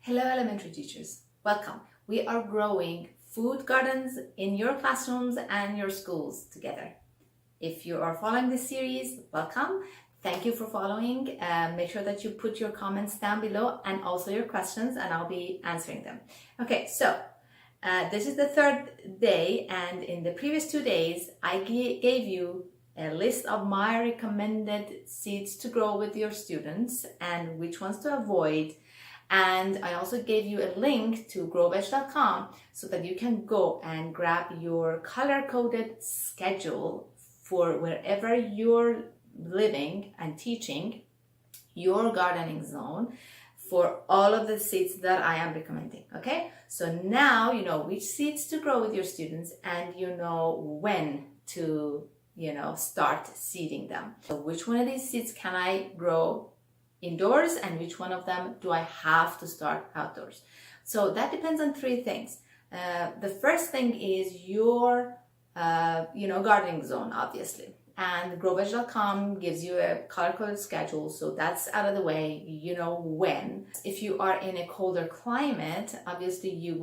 Hello elementary teachers, welcome. We are growing food gardens in your classrooms and your schools together. If you are following this series, welcome. Thank you for following. Make sure that you put your comments down below and also your questions, and I'll be answering them. Okay, so this is the third day, and in the previous 2 days I gave you a list of my recommended seeds to grow with your students and which ones to avoid. And I also gave you a link to growveg.com so that you can go and grab your color-coded schedule for wherever you're living and teaching, your gardening zone, for all of the seeds that I am recommending. Okay, so now you know which seeds to grow with your students and you know when to start seeding them. So which one of these seeds can I grow indoors and which one of them do I have to start outdoors? So that depends on three things. The first thing is your gardening zone, obviously, and growveg.com gives you a color-coded schedule, so that's out of the way. You know when. If you are in a colder climate, obviously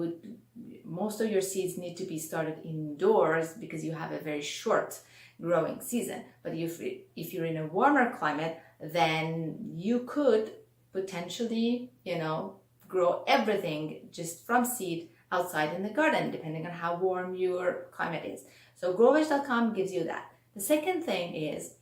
most of your seeds need to be started indoors because you have a very short growing season. But if you're in a warmer climate, then you could potentially grow everything just from seed outside in the garden, depending on how warm your climate is. So growveg.com gives you that. The second thing is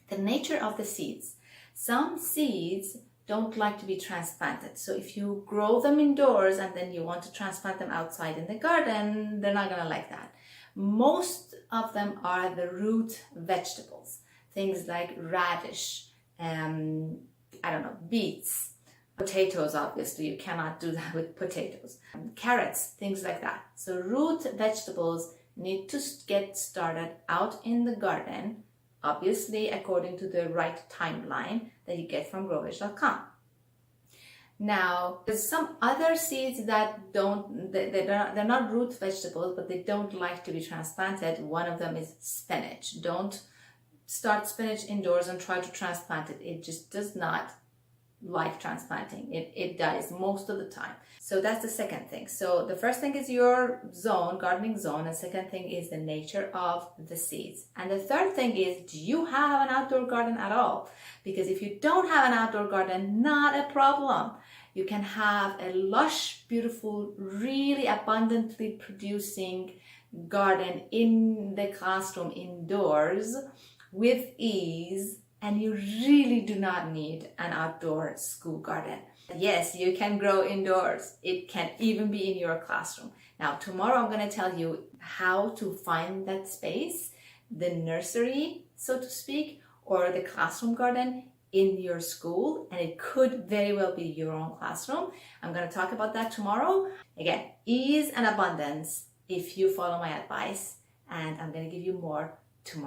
the nature of the seeds. Some seeds don't like to be transplanted. So if you grow them indoors and then you want to transplant them outside in the garden, they're not going to like that. Most of them are the root vegetables, things like radish, beets, potatoes. Obviously you cannot do that with potatoes, carrots, things like that. So root vegetables need to get started out in the garden, obviously according to the right timeline that you get from growveg.com. Now, there's some other seeds that they're not root vegetables, but they don't like to be transplanted. One of them is spinach. Don't start spinach indoors and try to transplant it. It just does not like transplanting. It dies most of the time. So that's the second thing. So the first thing is your zone, gardening zone, and second thing is the nature of the seeds. And the third thing is, do you have an outdoor garden at all? Because if you don't have an outdoor garden, not a problem. You can have a lush, beautiful, really abundantly producing garden in the classroom indoors with ease, and you really do not need an outdoor school garden. Yes, you can grow indoors. It can even be in your classroom. Now, tomorrow I'm going to tell you how to find that space, the nursery, so to speak, or the classroom garden in your school, and it could very well be your own classroom. I'm going to talk about that tomorrow. Again, ease and abundance if you follow my advice, and I'm going to give you more tomorrow.